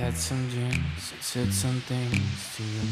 had some drinks and said some things to you.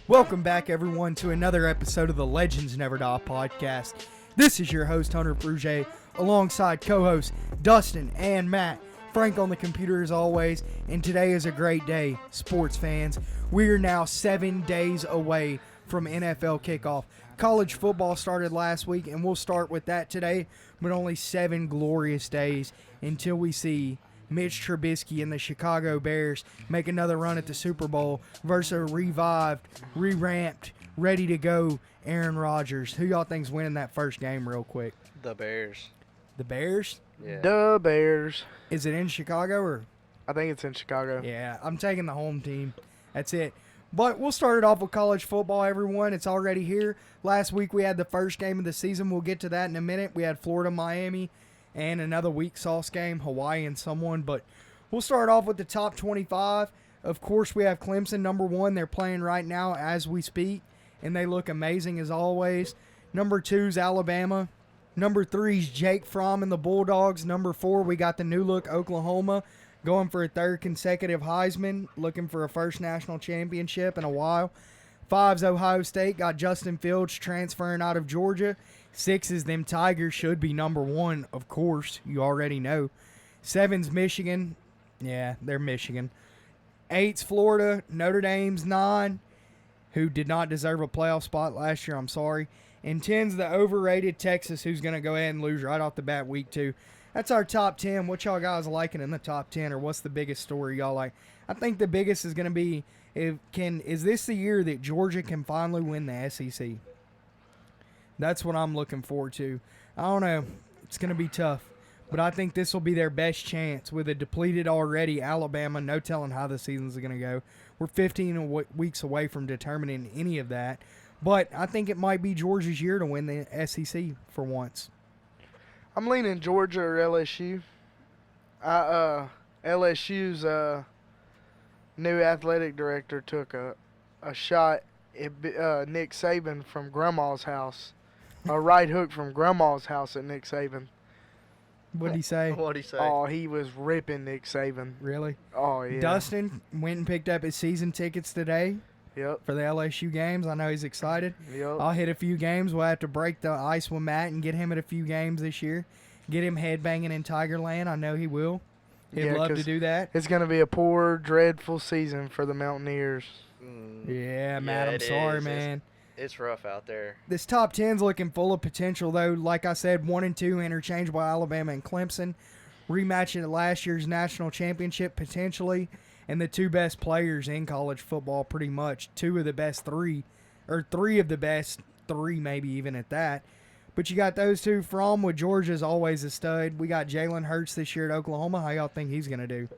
Welcome back, everyone, to another episode of the Legends Never Die podcast. This is your host, Hunter Fruget, alongside co-hosts Dustin and Matt. Frank on the computer as always, and today is a great day, sports fans. We are now 7 days away from NFL kickoff. College football started last week, and we'll start with that today, but only 7 glorious days until we see Mitch Trubisky and the Chicago Bears make another run at the Super Bowl versus a revived, re-ramped, ready to go Aaron Rodgers. Who y'all think's winning that first game real quick? The Bears. The Bears? Yeah. The Bears. Is it in Chicago or? I think it's in Chicago. Yeah, I'm taking the home team. That's it. But we'll start it off with college football, everyone. It's already here. Last week we had the first game of the season. We'll get to that in a minute. We had Florida, Miami, and another weak sauce game, Hawaii and someone. But we'll start off with the top 25. Of course, we have Clemson, number 1. They're playing right now as we speak, and they look amazing as always. Number 2 is Alabama. Number 3 is Jake Fromm and the Bulldogs. Number 4, we got the new look Oklahoma, going for a third consecutive Heisman, looking for a first national championship in a while. 5's Ohio State, got Justin Fields transferring out of Georgia. 6 is them Tigers, should be number 1, of course, you already know. 7's Michigan, yeah, they're Michigan. 8's Florida, Notre Dame's 9, who did not deserve a playoff spot last year, I'm sorry. And 10's the overrated Texas, who's going to go ahead and lose right off the bat week 2. That's our top 10. What y'all guys liking in the top 10, or what's the biggest story y'all like? I think the biggest is going to be, is this the year that Georgia can finally win the SEC? That's what I'm looking forward to. I don't know. It's going to be tough. But I think this will be their best chance with a depleted already Alabama. No telling how the season's going to go. We're 15 weeks away from determining any of that. But I think it might be Georgia's year to win the SEC for once. I'm leaning Georgia or LSU. LSU's new athletic director took a shot at Nick Saban from Grandma's house. A right hook from Grandma's house at Nick Saban. What'd he say? What'd he say? Oh, he was ripping Nick Saban. Really? Oh, yeah. Dustin went and picked up his season tickets today Yep. for the LSU games. I know he's excited. Yep. I'll hit a few games. We'll have to break the ice with Matt and get him at a few games this year. Get him headbanging in Tigerland. I know he will. He'd Yeah, love to 'cause do that. It's going to be a poor, dreadful season for the Mountaineers. Yeah, Matt, I'm it sorry, is. man. It's rough out there. This top 10's looking full of potential, though. Like I said, 1 and 2 interchangeable, Alabama and Clemson. Rematching at last year's national championship, potentially. And the 2 best players in college football, pretty much. 2 of the best 3. Or 3 of the best 3, maybe even at that. But you got those 2. Fromm with Georgia's always a stud. We got Jalen Hurts this year at Oklahoma. How y'all think he's going to do?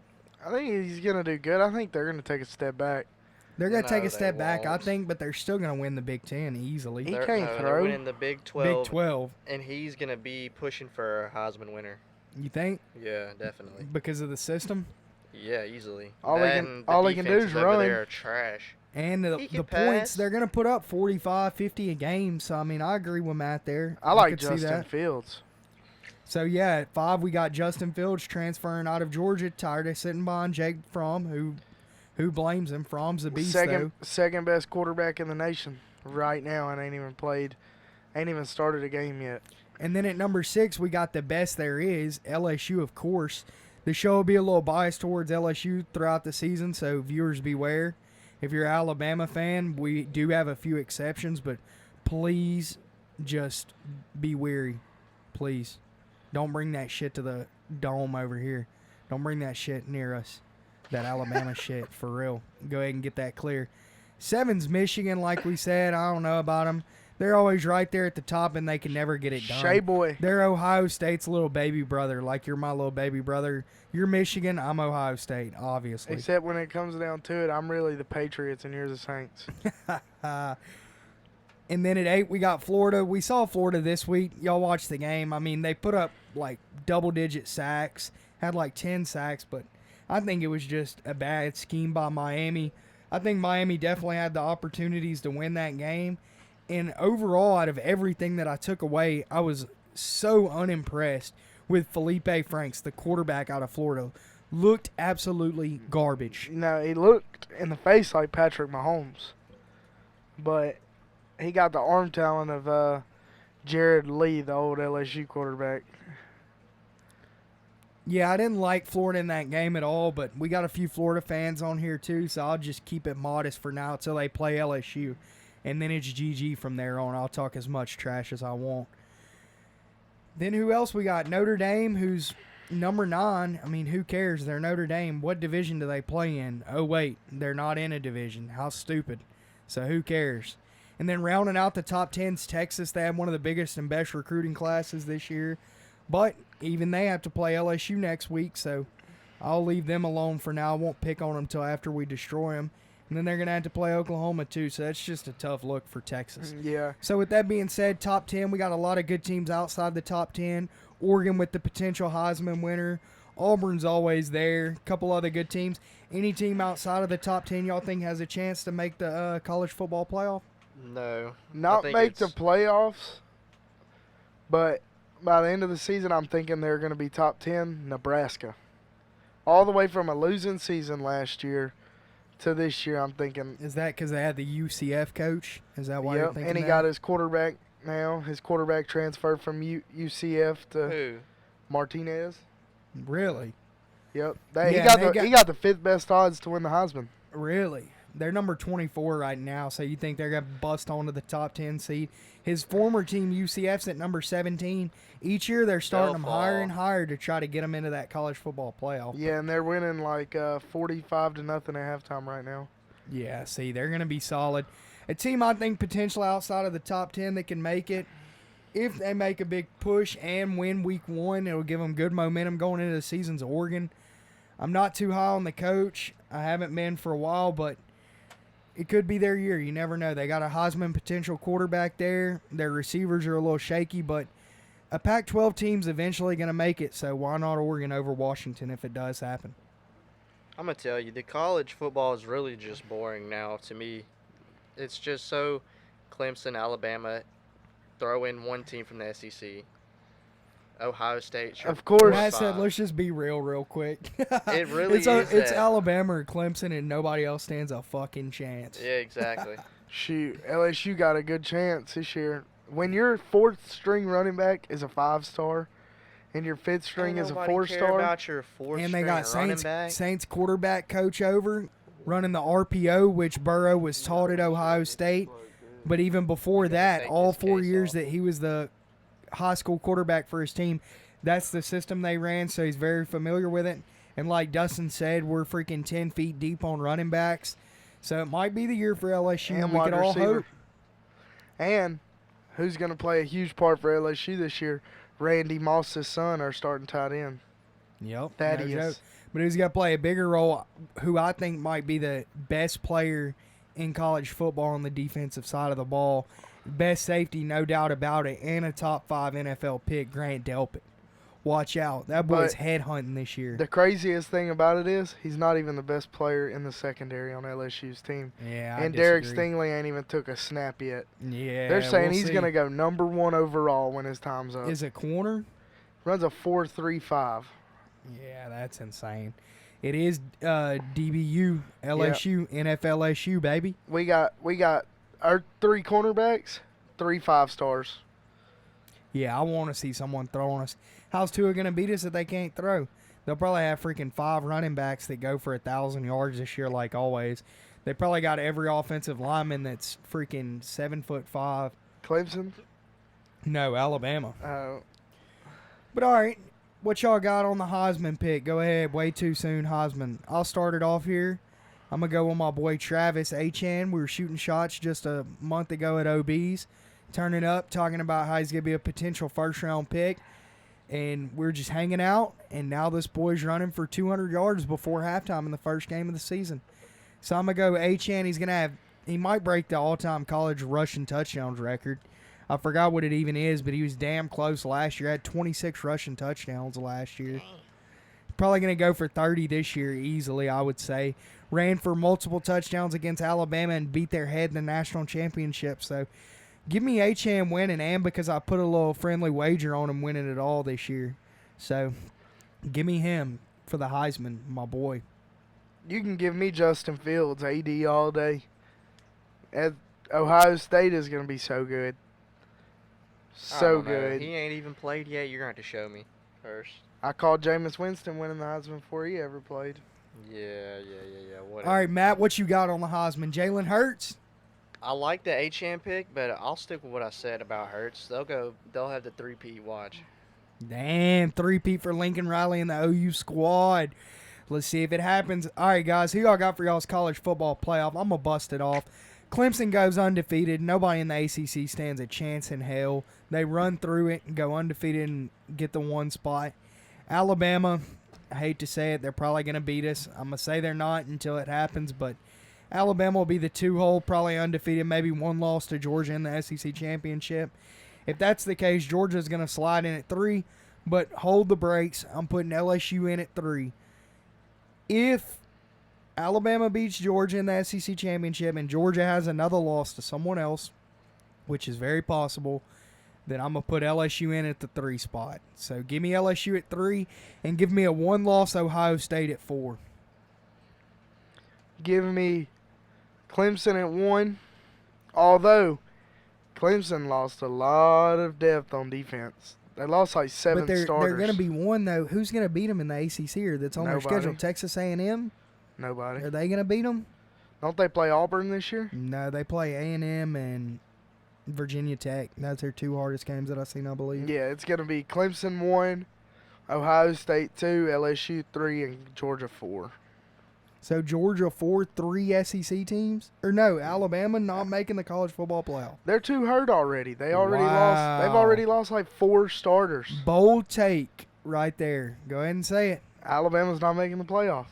I think he's going to do good. I think they're going to take a step back. They're going to No, take a they step back, I won't. think, but they're still going to win the Big Ten easily. He They're- can't no, throw. They're winning the Big 12, Big 12. and he's going to be pushing for a Heisman winner. You think? Yeah, definitely. Because of the system? Yeah, easily. All he That can- and the all he can do defenses is over run. there are trash. And He the can points, pass. they're going to put up 45, 50 a game. So, I mean, I agree with Matt there. I like could see Justin that. Fields. So, yeah, at 5, we got Justin Fields transferring out of Georgia, tired of sitting behind Jake Fromm, who blames him. Fromm's a beast, though. Second best quarterback in the nation right now, and ain't even started a game yet. And then at number 6, we got the best there is, LSU, of course. The show will be a little biased towards LSU throughout the season, so viewers beware. If you're an Alabama fan, we do have a few exceptions, but please just be wary. Please. Don't bring that shit to the dome over here. Don't bring that shit near us. That Alabama shit, for real. Go ahead and get that clear. 7's Michigan, like we said. I don't know about them. They're always right there at the top, and they can never get it done. Shea boy. They're Ohio State's little baby brother. Like, you're my little baby brother. You're Michigan. I'm Ohio State, obviously. Except when it comes down to it, I'm really the Patriots and you're the Saints. And then at 8, we got Florida. We saw Florida this week. Y'all watched the game. I mean, they put up, like, double-digit sacks. Had, like, 10 sacks, but I think it was just a bad scheme by Miami. I think Miami definitely had the opportunities to win that game. And overall, out of everything that I took away, I was so unimpressed with Felipe Franks, the quarterback out of Florida. Looked absolutely garbage. You know, he looked in the face like Patrick Mahomes, but he got the arm talent of Jared Lee, the old LSU quarterback. Yeah, I didn't like Florida in that game at all, but we got a few Florida fans on here too, so I'll just keep it modest for now until they play LSU. And then it's GG from there on. I'll talk as much trash as I want. Then who else we got? Notre Dame, who's number 9. I mean, who cares? They're Notre Dame. What division do they play in? Oh, wait, they're not in a division. How stupid. So who cares? And then rounding out the top 10's Texas. They have one of the biggest and best recruiting classes this year. But even they have to play LSU next week, so I'll leave them alone for now. I won't pick on them until after we destroy them. And then they're going to have to play Oklahoma too, so that's just a tough look for Texas. Yeah. So with that being said, top 10, we got a lot of good teams outside the top 10. Oregon with the potential Heisman winner. Auburn's always there. A couple other good teams. Any team outside of the top 10 y'all think has a chance to make the college football playoff? No. Not think make the it's- playoffs, but by the end of the season, I'm thinking they're going to be top 10. Nebraska. All the way from a losing season last year to this year, I'm thinking. Is that because they had the UCF coach? Is that why you're Yep, thinking and he that? got his quarterback now. His quarterback transferred from UCF to Who? Martinez. Really? Yep. Yeah, he and they he got the 5th best odds to win the Heisman. Really? They're number 24 right now, so you think they're going to bust onto the top 10 seed? His former team, UCF's at number 17. Each year they're starting They'll them higher fall. and higher to try to get them into that college football playoff. Yeah, and they're winning like 45-0 at halftime right now. Yeah, see, they're going to be solid. A team I think potentially outside of the top 10 that can make it, if they make a big push and win week 1, it'll give them good momentum going into the season's Oregon. I'm not too high on the coach. I haven't been for a while, but it could be their year. You never know. They got a Heisman potential quarterback there. Their receivers are a little shaky, but a Pac-12 team's eventually going to make it, so why not Oregon over Washington if it does happen? I'm going to tell you, the college football is really just boring now to me. It's just so Clemson, Alabama, throw in one team from the SEC. Ohio State. Sure, Of course. Matt said, fine. let's just be real quick. It really it's is It's that. Alabama or Clemson, and nobody else stands a fucking chance. Yeah, exactly. Shoot, LSU got a good chance this year. When your 4th string running back is a 5-star and your 5th string Ain't is a nobody care 4-star, about your fourth And they string got running Saints back. Saints quarterback coach over running the RPO, which Burrow was taught at Ohio State. But even before He's gonna that, take all his 4 case years off. that he was the high school quarterback for his team, that's the system they ran, so he's very familiar with it. And like Dustin said, we're freaking 10 feet deep on running backs. So it might be the year for LSU. and We wide could all receiver. hope. And who's going to play a huge part for LSU this year? Randy Moss's son, our starting tight end. Yep. Thaddeus. No joke. But who's going to play a bigger role, who I think might be the best player in college football on the defensive side of the ball. Best safety, no doubt about it, and a top 5 NFL pick, Grant Delpit. Watch out. That boy's But headhunting this year. The craziest thing about it is he's not even the best player in the secondary on LSU's team. Yeah, and Derek Stingley ain't even took a snap yet. Yeah, They're saying we'll he's see. going to go number 1 overall when his time's up. Is it corner? Runs a 4.35. Yeah, that's insane. It is DBU, LSU, NFLSU, baby. We got our 3 cornerbacks, 3 5-stars. Yeah, I want to see someone throwing us. How's Tua going to beat us if they can't throw? They'll probably have freaking 5 running backs that go for 1,000 yards this year like always. They probably got every offensive lineman that's freaking 7'5". Clemson. No, Alabama. Uh, But all right, what y'all got on the Heisman pick? Go ahead. Way too soon, Heisman. I'll start it off here. I'm going to go with my boy Travis Achan. We were shooting shots just a month ago at OB's, turning up, talking about how he's going to be a potential first-round pick. And we're just hanging out, and now this boy's running for 200 yards before halftime in the first game of the season. So I'm going to go Achan. He might break the all-time college rushing touchdowns record. I forgot what it even is, but he was damn close last year. Had 26 rushing touchdowns last year. Probably going to go for 30 this year easily, I would say. Ran for multiple touchdowns against Alabama and beat their head in the national championship. So Give me HM winning, and because I put a little friendly wager on him winning it all this year. So, give me him for the Heisman, my boy. You can give me Justin Fields, AD all day. Ohio State is going to be so good. I So don't know. good. He ain't even played yet. You're going to have to show me first. I called Jameis Winston winning the Heisman before he ever played. Yeah. Whatever. All right, Matt, what you got on the Heisman? Jalen Hurts? I like the HM pick, but I'll stick with what I said about Hurts. They'll have the 3P watch. Damn, 3-peat for Lincoln Riley and the OU squad. Let's see if it happens. All right, guys, who y'all got for y'all's college football playoff? I'm going to bust it off. Clemson goes undefeated. Nobody in the ACC stands a chance in hell. They run through it and go undefeated and get the one spot. Alabama, I hate to say it, they're probably going to beat us. I'm going to say they're not until it happens, but Alabama will be the 2-hole, probably undefeated, maybe one loss to Georgia in the SEC championship. If that's the case, Georgia's going to slide in at 3, but hold the brakes. I'm putting LSU in at 3. If Alabama beats Georgia in the SEC championship and Georgia has another loss to someone else, which is very possible, then I'm going to put LSU in at the 3 spot. So give me LSU at 3 and give me a one-loss Ohio State at 4. Give me Clemson at 1. Although Clemson lost a lot of depth on defense. They lost like 7 But they're starters. going to be one, though. Who's going to beat them in the ACC or that's on their Nobody. schedule? Texas A&M? Nobody. Are they going to beat them? Don't they play Auburn this year? No, they play A&M and Virginia Tech. That's their 2 hardest games that I've seen, I believe. Yeah, it's going to be Clemson 1, Ohio State 2, LSU 3, and Georgia 4. So Georgia 4, 3 SEC teams? Or no, Alabama not making the college football playoff. They're 2 hurt already. They already lost. They've Wow. already lost like 4 starters. Bold take right there. Go ahead and say it. Alabama's not making the playoff.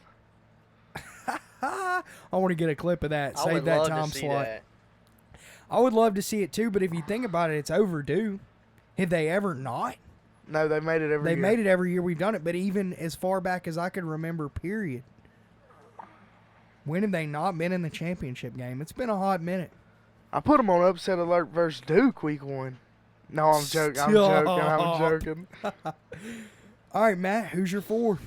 I want to get a clip of that. I Save would that love time to see slot. that. I would love to see it too, but if you think about it, it's overdue. Have they ever not? No, they made it every They year. made it every year we've done it, but even as far back as I could remember, period. When have they not been in the championship game? It's been a hot minute. I put them on upset alert versus Duke week 1. No, I'm joking. I'm Stop. joking. All right, Matt, who's your 4?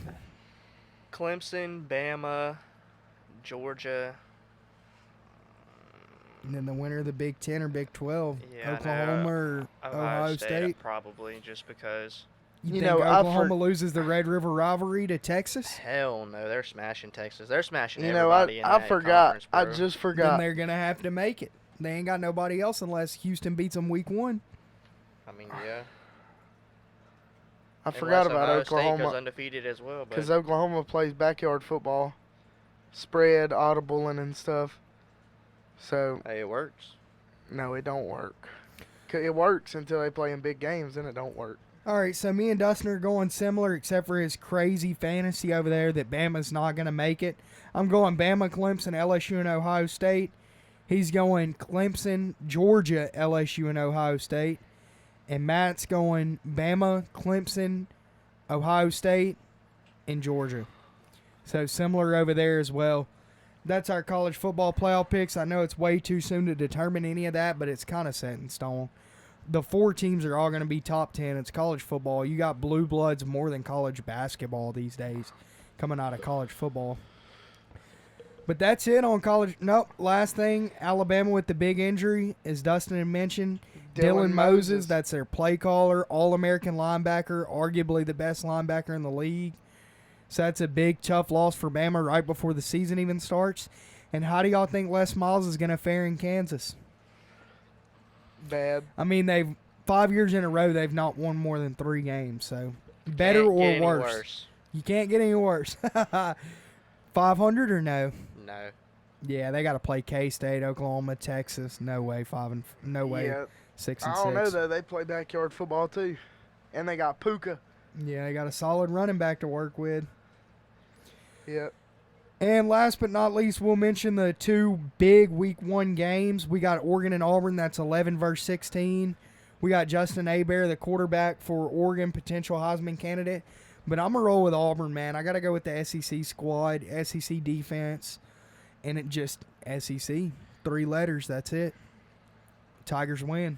Clemson, Bama, Georgia. And then the winner of the Big 10 or Big 12, Yeah, I Oklahoma know. or Ohio State. Probably, just because. You You think know, I Oklahoma loses the Red River rivalry to Texas? Hell no, they're smashing Texas. They're smashing You know, everybody in I that forgot. conference, I bro. just Then forgot. they're going to have to make it. They ain't got nobody else unless Houston beats them week 1. I mean, yeah. I forgot Unless about Ohio State goes Oklahoma undefeated as well, but because Oklahoma plays backyard football, spread, audible, and stuff. So hey, it works. no, it don't work. It works until they play in big games, then it don't work. All right, so me and Dustin are going similar except for his crazy fantasy over there that Bama's not going to make it. I'm going Bama, Clemson, LSU, and Ohio State. He's going Clemson, Georgia, LSU, and Ohio State. And Matt's going Bama, Clemson, Ohio State, and Georgia. So similar over there as well. That's our college football playoff picks. I know it's way too soon to determine any of that, but it's kind of set in stone. The 4 teams are all going to be top 10. It's college football. You got blue bloods more than college basketball these days coming out of college football. But that's it on college. Nope. Last thing, Alabama with the big injury, as Dustin had mentioned. Dylan Moses, that's their play caller, All-American linebacker, arguably the best linebacker in the league. So that's a big, tough loss for Bama right before the season even starts. And how do y'all think Les Miles is going to fare in Kansas? Bad. I mean, they've 5 years in a row they've not won more than 3 games. So better Can't get or any worse? You can't get any worse. 500 or no? No. Yeah, they got to play K-State, Oklahoma, Texas. No way, no way. Yeah, 6 I and don't know 6. though. They play backyard football too, and they got Puka. Yeah, they got a solid running back to work with. Yeah. And last but not least, we'll mention the 2 big Week 1 games. We got Oregon and Auburn. That's 11 versus 16. We got Justin Hebert, the quarterback for Oregon, potential Heisman candidate. But I'm going to roll with Auburn, man. I got to go with the SEC squad, SEC defense, and it just SEC. 3 letters, that's it. Tigers win.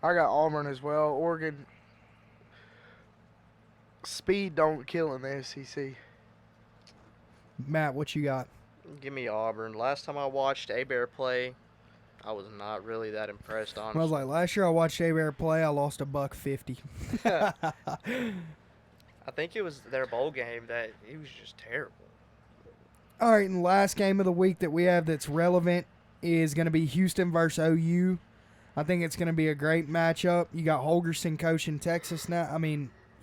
I got Auburn as well. Oregon. Speed don't kill in the SEC. Matt, what you got? Give me Auburn. Last time I watched A-Bear play, I was not really that impressed, I was honestly. like, last year I watched A-Bear play. I lost $1.50. I think it was their bowl game that he was just terrible. All right, and the last game of the week that we have that's relevant is going to be Houston versus OU. I think it's going to be a great matchup. You got Holgorsen coaching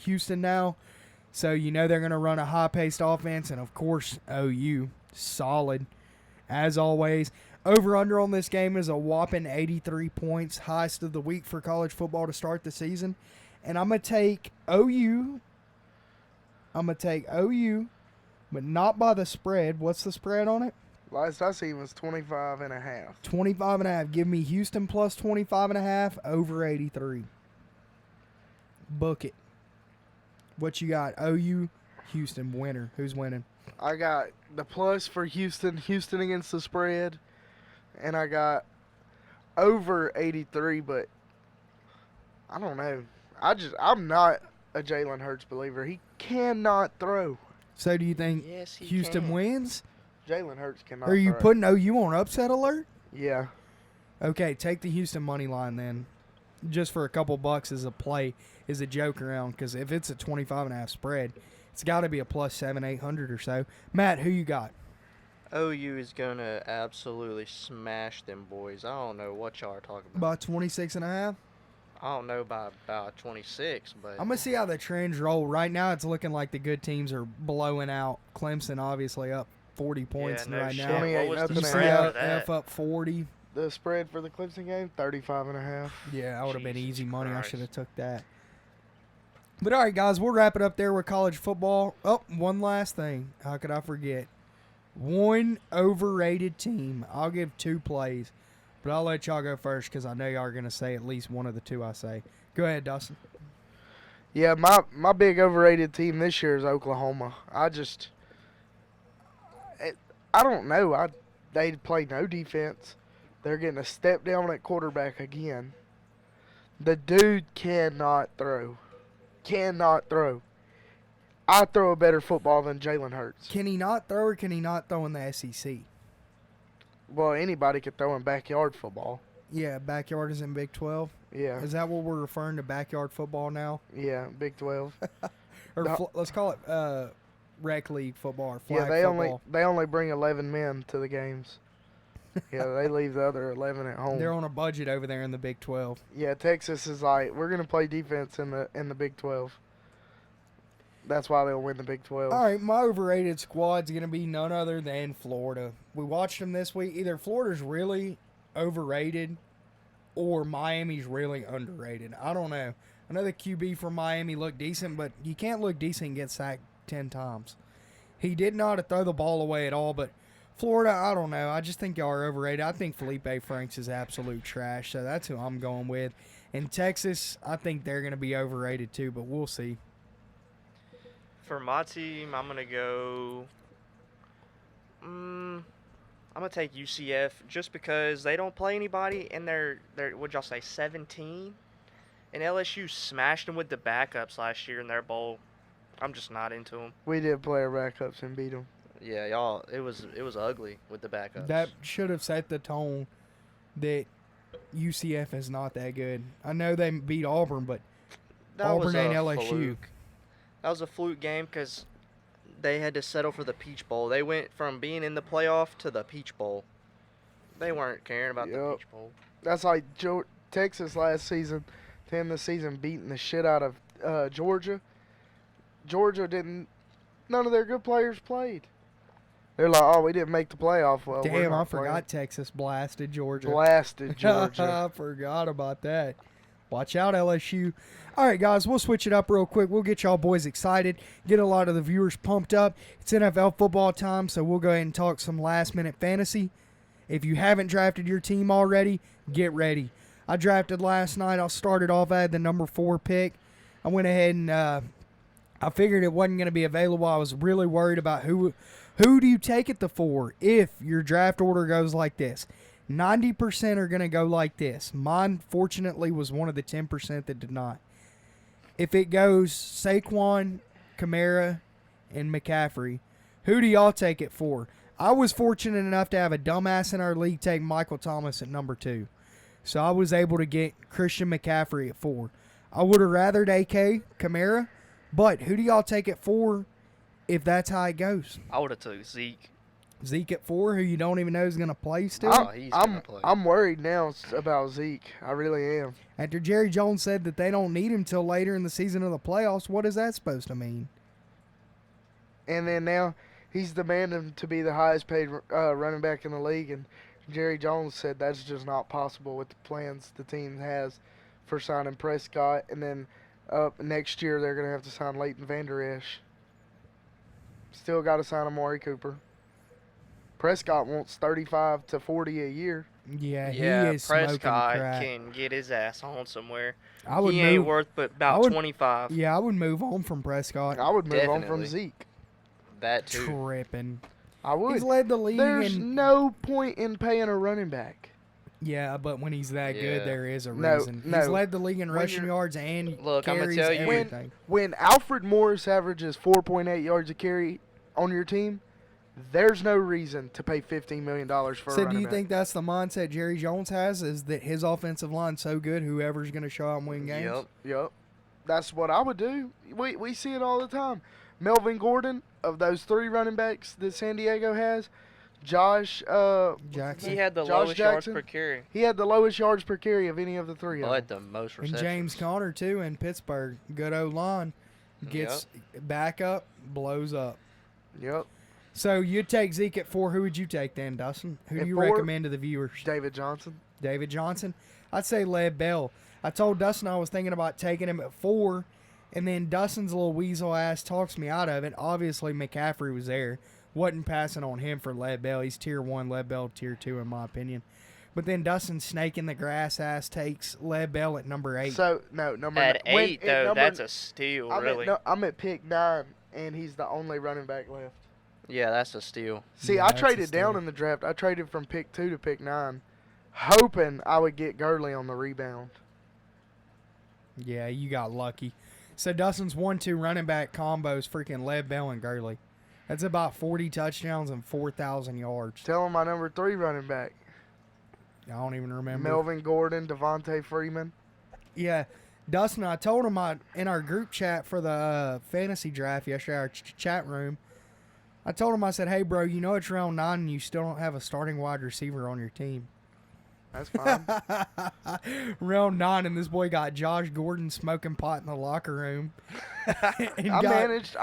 Houston now. So you know they're going to run a high-paced offense, and of course OU, solid as always. Over/under on this game is a whopping 83 points, highest of the week for college football to start the season. And I'm going to take OU. But not by the spread. What's the spread on it? Last I seen was 25.5. 25.5. Give me Houston plus 25.5 over 83. Book it. What you got? OU, Houston, winner. Who's winning? I got the plus for Houston. Houston against the spread. And I got over 83, but I don't know. I'm not a Jalen Hurts believer. He cannot throw. So do you think Yes, he Houston can. wins? Jalen Hurts cannot Or are you throw. putting OU on upset alert? Yeah. Okay, take the Houston money line then. Just for a couple bucks as a play, as a joke around. Because if it's a 25.5 spread, it's got to be a plus 700-800 or so. Matt, who you got? OU is going to absolutely smash them boys. I don't know what y'all are talking about. About 26.5? I don't know by about 26, but I'm going to see how the trends roll. Right now, it's looking like the good teams are blowing out. Clemson, obviously, up 40 points no right shit. now. 28 What was the nothing. spread for UCF that? up 40. The spread for the Clemson game, 35.5. Yeah, that would have been Jesus easy money. I Christ. should have took that. But all right, guys, we'll wrap it up there with college football. Oh, one last thing. How could I forget? One overrated team. I'll give 2 plays, but I'll let y'all go first because I know y'all are going to say at least one of the 2 I say. Go ahead, Dustin. Yeah, my big overrated team this year is Oklahoma. I don't know. They play no defense. They're getting a step down at quarterback again. The dude cannot throw. Cannot throw. I throw a better football than Jalen Hurts. Can he not throw or can he not throw in the SEC? Well, anybody could throw in backyard football. Yeah, backyard is in Big 12. Yeah, Is that what we're referring to backyard football now? yeah, Big 12. Or No. let's call it rec league football or flag Yeah, they football. only bring 11 men to the games. Yeah, they leave the other 11 at home. They're on a budget over there in the Big 12. Yeah, Texas is like, we're gonna play defense in the Big 12. That's why they'll win the Big 12. All right, my overrated squad's going to be none other than Florida. We watched them this week. Either Florida's really overrated or Miami's really underrated. I don't know. I know the QB from Miami looked decent, but you can't look decent and get sacked 10 times. He did not throw the ball away at all, but Florida, I don't know. I just think y'all are overrated. I think Felipe Franks is absolute trash, so that's who I'm going with. And Texas, I think they're going to be overrated too, but we'll see. for my team, I'm going to go. I'm going to take UCF just because they don't play anybody and they're what'd y'all say, 17? And LSU smashed them with the backups last year in their bowl. I'm just not into them. We did play our backups and beat them. Yeah, y'all, it was ugly with the backups. That should have set the tone that UCF is not that good. I know they beat Auburn, but That was Auburn ain't a LSU. fluke. That was a fluke game because they had to settle for the Peach Bowl. They went from being in the playoff to the Peach Bowl. They weren't caring about the Yep. Peach Bowl. That's like Texas last season, to end the season beating the shit out of Georgia. Georgia didn't. None of their good players played. They're like, oh, we didn't make the playoff. Well, we're damn, not I forgot playing. Texas blasted Georgia. Blasted Georgia. I forgot about that. Watch out, LSU. All right, guys, we'll switch it up real quick. We'll get y'all boys excited, get a lot of the viewers pumped up. It's NFL football time, so we'll go ahead and talk some last-minute fantasy. If you haven't drafted your team already, get ready. I drafted last night. I started off, I had the number 4 pick. I went ahead and I figured it wasn't going to be available. I was really worried about who do you take at the 4 if your draft order goes like this. 90% are going to go like this. Mine, fortunately, was one of the 10% that did not. If it goes Saquon, Kamara, and McCaffrey, who do y'all take it for? I was fortunate enough to have a dumbass in our league take Michael Thomas at number 2. So I was able to get Christian McCaffrey at 4. I would have rathered AK, Kamara, but who do y'all take it for if that's how it goes? I would have took Zeke. Zeke at 4, who you don't even know is going to play still? Oh, he's gonna play. I'm worried now about Zeke. I really am. After Jerry Jones said that they don't need him till later in the season of the playoffs, what is that supposed to mean? And then now he's demanding to be the highest paid running back in the league, and Jerry Jones said that's just not possible with the plans the team has for signing Prescott, and then next year they're going to have to sign Leighton Vander Esch. Still got to sign Amari Cooper. Prescott wants 35 to 40 a year. Yeah, he Yeah, is smoking Prescott crack. can get his ass on somewhere. I would He ain't move. worth but I about would- 25. Yeah, I would move on from Prescott. I would move on from Definitely. Zeke. That too. Tripping. I would. He's led the league. There's in, no point in paying a running back. yeah, but when he's that good, Yeah. there is a No, reason. He's no. led the league in When rushing you're- yards and Look, I'ma carries tell you- everything. When Alfred Morris averages 4.8 yards a carry on your team, there's no reason to pay $15 million for a So running do you back. think that's the mindset Jerry Jones has, is that his offensive line's so good, whoever's going to show up and win games? Yep. Yep. That's what I would do. We see it all the time. Melvin Gordon, of those 3 running backs that San Diego has, Josh Jackson. He had the Josh lowest Jackson? yards per carry. he had the lowest yards per carry of any of the 3 of But them. the most And receptions. James Conner, too, in Pittsburgh. Good O-line. Gets back up, blows up. Yep. So you'd take Zeke at 4. Who would you take then, Dustin? Who do At you 4? recommend to the viewers? David Johnson. David Johnson? I'd say Lev Bell. I told Dustin I was thinking about taking him at 4, and then Dustin's little weasel ass talks me out of it. Obviously, McCaffrey was there. Wasn't passing on him for Lev Bell. He's tier 1, Lev Bell tier 2 in my opinion. But then Dustin snake in the grass ass takes Lev Bell at number 8. So, no, number At ni- when- 8, at though, number- that's a steal, really. I'm at pick 9, and he's the only running back left. Yeah, that's a steal. See, Yeah, I that's a traded down steal. in the draft. I traded from pick 2 to pick 9, hoping I would get Gurley on the rebound. Yeah, you got lucky. So Dustin's 1-2 running back combos freaking Lev Bell and Gurley. That's about 40 touchdowns and 4,000 yards. Tell him my number 3 running back, I don't even remember. Melvin Gordon, Devontae Freeman. Yeah, Dustin, I told him in our group chat for the fantasy draft yesterday, our chat room, I told him, I said, hey, bro, you know it's round 9 and you still don't have a starting wide receiver on your team. That's fine. Round 9, and this boy got Josh Gordon smoking pot in the locker room. and I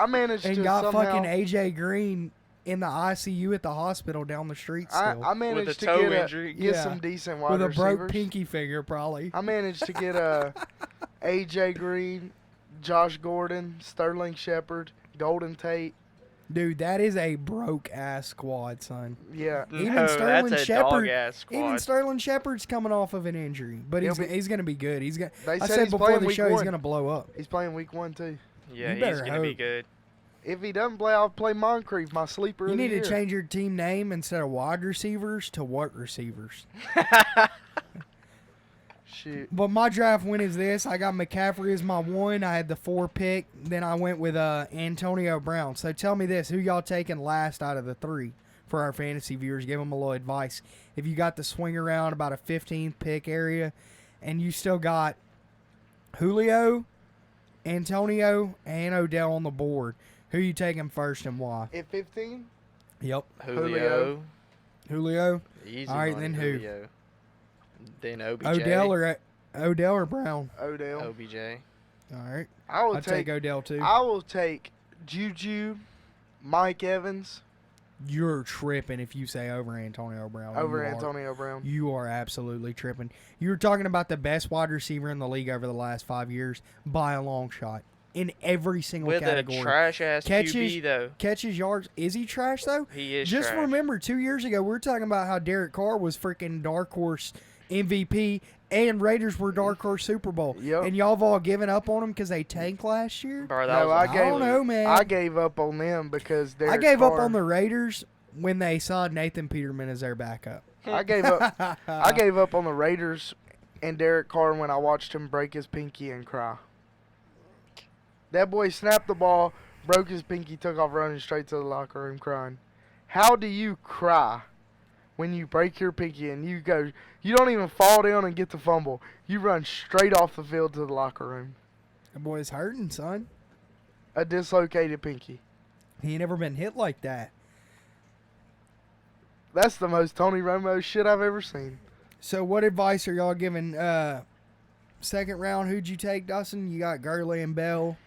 managed and to got somehow. fucking AJ Green in the ICU at the hospital down the street still. I managed With a to toe get, injury. get Yeah. some decent wide with a receivers. broke pinky finger, probably. I managed to get AJ Green, Josh Gordon, Sterling Shepard, Golden Tate. Dude, that is a broke ass squad, son. Yeah, Even No, Sterling that's a Shepard- dog-ass squad. Even Sterling Shepard's coming off of an injury, but He'll he's going to be good. He's going. They I said said he's before playing the week show he's 1. going to blow up. He's playing week 1 too. Yeah, You he's better going to be hope. good. If he doesn't play, I'll play Moncrief, my sleeper. You of the need to year. change your team name instead of wide receivers to what receivers. Shit. But my draft win is this. I got McCaffrey as my 1. I had the 4 pick. Then I went with Antonio Brown. So tell me this. Who y'all taking last out of the 3 for our fantasy viewers? Give them a little advice. If you got to swing around about a 15th pick area and you still got Julio, Antonio, and Odell on the board, who you taking first and why? At 15, Yep. Julio. Julio, Easy All right, money, then who? Julio. Then OBJ. Odell or Brown? Odell. OBJ. All right. I will I'll take Odell too. I will take Juju, Mike Evans You're tripping if you say over Antonio Brown. over You are- Antonio Brown. You are absolutely tripping. You were talking about the best wide receiver in the league over the last 5 years by a long shot in every single With a category. trash-ass Catches- QB, though. Catches, yards. Is he trash though? He is Just trash. remember, 2 years ago we were talking about how Derek Carr was freaking dark horse MVP and Raiders were dark horse Super Bowl. Yep. And y'all have all given up on them because they tanked last year. Bro, that No, was I I gave- don't know, man. I gave up on them because I gave up on the Raiders when they saw Nathan Peterman as their backup. I gave up. I gave up on the Raiders and Derek Carr when I watched him break his pinky and cry. That boy snapped the ball, broke his pinky, took off running straight to the locker room crying. How do you cry when you break your pinky and you don't even fall down and get the fumble. You run straight off the field to the locker room. That boy's hurting, son. A dislocated pinky. He ain't never been hit like that. That's the most Tony Romo shit I've ever seen. So what advice are y'all giving? Second round, who'd you take, Dustin? You got Gurley and Bell.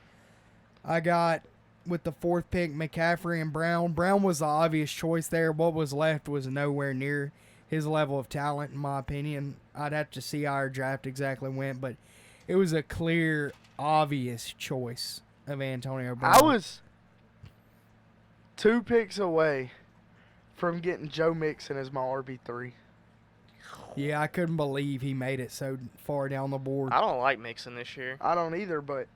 I got, with the fourth pick, McCaffrey and Brown. Brown was the obvious choice there. What was left was nowhere near his level of talent, in my opinion. I'd have to see how our draft exactly went, but it was a clear, obvious choice of Antonio Brown. I was 2 picks away from getting Joe Mixon as my RB3. Yeah, I couldn't believe he made it so far down the board. I don't like Mixon this year. I don't either, but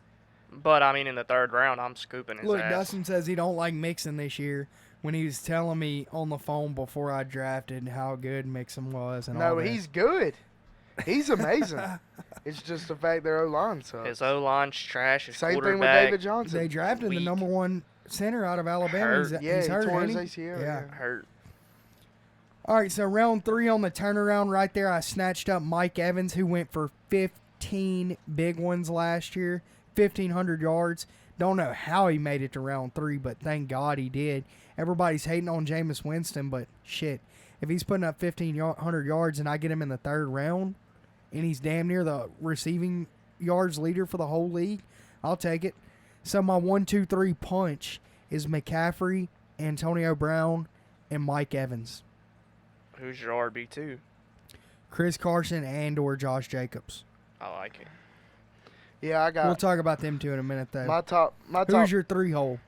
But, I mean, in the 3rd round, I'm scooping his Look, ass. Dustin says he don't like Mixon this year when he was telling me on the phone before I drafted how good Mixon was. And all no, that. he's good. He's amazing. It's just the fact their O-line sucks. His O-line's trash. His Same thing with quarterback David Johnson. They drafted the weak. number 1 center out of Alabama. Hurt. He's, Yeah, he's he hurt, tore his ain't he? ACL. Yeah. hurt. All right, so round 3 on the turnaround right there, I snatched up Mike Evans, who went for 15 big ones last year, 1,500 yards. Don't know how he made it to round 3, but thank God he did. Everybody's hating on Jameis Winston, but shit, if he's putting up 1,500 yards and I get him in the 3rd round, and he's damn near the receiving yards leader for the whole league, I'll take it. So my 1, 2, 3 punch is McCaffrey, Antonio Brown, and Mike Evans. Who's your RB2? Chris Carson and or Josh Jacobs. I like it. Yeah, I got We'll talk about them two in a minute, though. my top. Who's your 3-hole?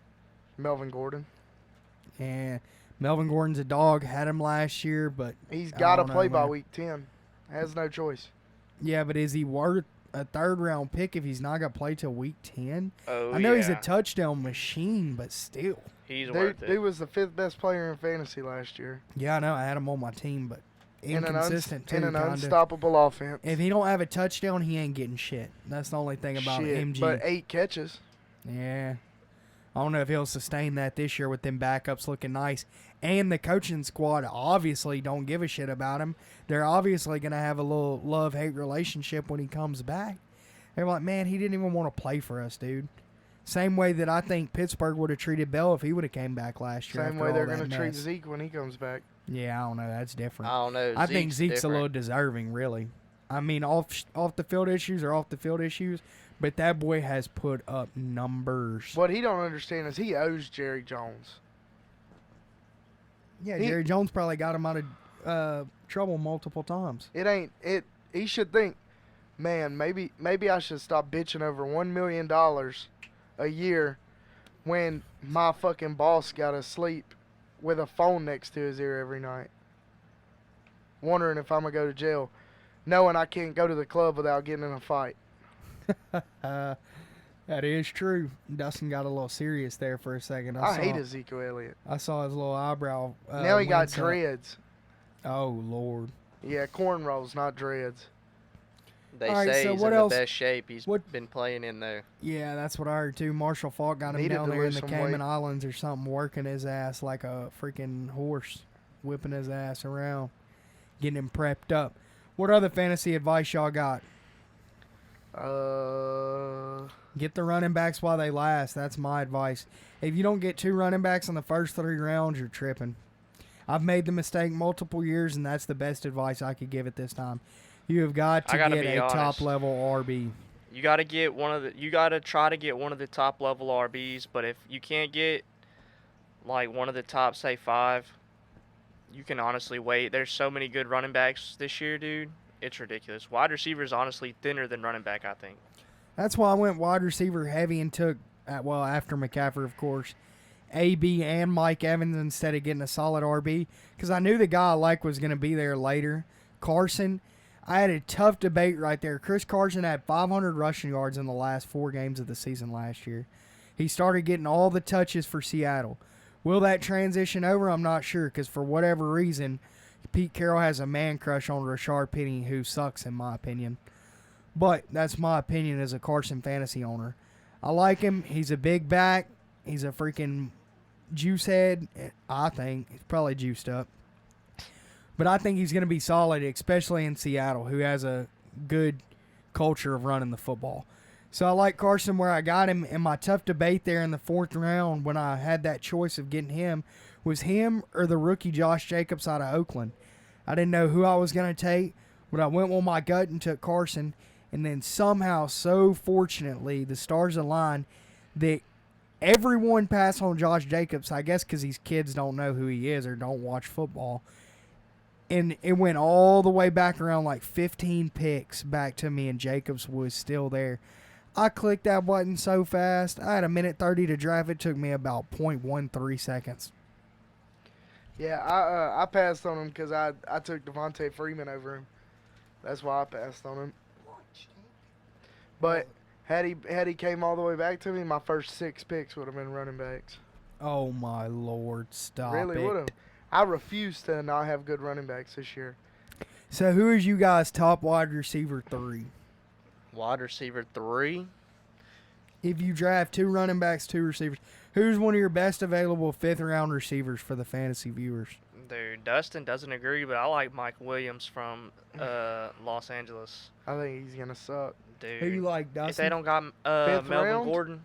Melvin Gordon. And Melvin Gordon's a dog. Had him last year, but He's I got to don't know, play by man. week 10. Has no choice. yeah, but is he worth a 3rd round pick if he's not gonna play till week 10? Oh, I know he's a yeah. touchdown machine, but still. He's Dude, worth it. dude was the 5th best player in fantasy last year. Yeah, I know. I had him on my team, but In an, inconsistent too. in an kinda. unstoppable offense. If he don't have a touchdown, he ain't getting shit. That's the only thing about Shit, MG. but 8 catches. Yeah. I don't know if he'll sustain that this year with them backups looking nice. And the coaching squad obviously don't give a shit about him. They're obviously going to have a little love-hate relationship when he comes back. They're like, man, he didn't even want to play for us, dude. Same way that I think Pittsburgh would have treated Bell if he would have came back last year. Same after way all they're that going to treat mess. Zeke when he comes back. Yeah, I don't know. That's different. I don't know. I think Zeke's different. a little deserving, really. I mean, off the field issues are off the field issues, but that boy has put up numbers. What he don't understand is he owes Jerry Jones. Yeah, He- Jerry Jones probably got him out of trouble multiple times. It ain't it. He should think, man, maybe I should stop bitching over $1 million a year when my fucking boss got to sleep with a phone next to his ear every night, wondering if I'm gonna go to jail, knowing I can't go to the club without getting in a fight. That is true. Dustin got a little serious there for a second. I hate Ezekiel Elliott. I saw his little eyebrow. Now he got wince up. dreads. Oh Lord. Yeah, cornrows, not dreads. They All right, say so he's what in else- the best shape he's what- been playing in there. Yeah, that's what I heard too. Marshall Falk got him Needed down to there in lose the some Cayman weight. Islands or something, working his ass like a freaking horse, whipping his ass around, getting him prepped up. What other fantasy advice y'all got? Get the running backs while they last. That's my advice. If you don't get 2 running backs in the first 3 rounds, you're tripping. I've made the mistake multiple years, and that's the best advice I could give at this time. You have got to I gotta get be a honest. top level RB. You gotta get you gotta try to get one of the top level RBs, but if you can't get like one of the top, say 5, you can honestly wait. There's so many good running backs this year, dude. It's ridiculous. Wide receiver is honestly thinner than running back, I think. That's why I went wide receiver heavy and took, after McCaffrey, of course, AB and Mike Evans instead of getting a solid RB, because I knew the guy I liked was going to be there later. Carson, I had a tough debate right there. Chris Carson had 500 rushing yards in the last 4 games of the season last year. He started getting all the touches for Seattle. Will that transition over? I'm not sure, because for whatever reason, Pete Carroll has a man crush on Rashard Penny, who sucks in my opinion. But that's my opinion as a Carson fantasy owner. I like him. He's a big back. He's a freaking juice head. I think he's probably juiced up. But I think he's going to be solid, especially in Seattle, who has a good culture of running the football. So I like Carson where I got him, and my tough debate there in the 4th round when I had that choice of getting him was him or the rookie Josh Jacobs out of Oakland. I didn't know who I was going to take, but I went with my gut and took Carson, and then somehow, so fortunately, the stars aligned that everyone passed on Josh Jacobs, I guess because these kids don't know who he is or don't watch football. And it went all the way back around like 15 picks back to me, and Jacobs was still there. I clicked that button so fast. I had a minute 30 to draft. It took me about 0.13 seconds. Yeah, I passed on him because I took Devontae Freeman over him. That's why I passed on him. But had he came all the way back to me, my first 6 picks would have been running backs. Oh, my Lord. Stop Really it. would have. I refuse to not have good running backs this year. So who is you guys' top wide receiver 3? Wide receiver 3. If you draft 2 running backs, 2 receivers, who's one of your best available 5th-round receivers for the fantasy viewers? Dude, Dustin doesn't agree, but I like Mike Williams from Los Angeles. I think he's gonna suck. Dude, Who you like, if Dustin? they don't got 5th Melvin round? Gordon,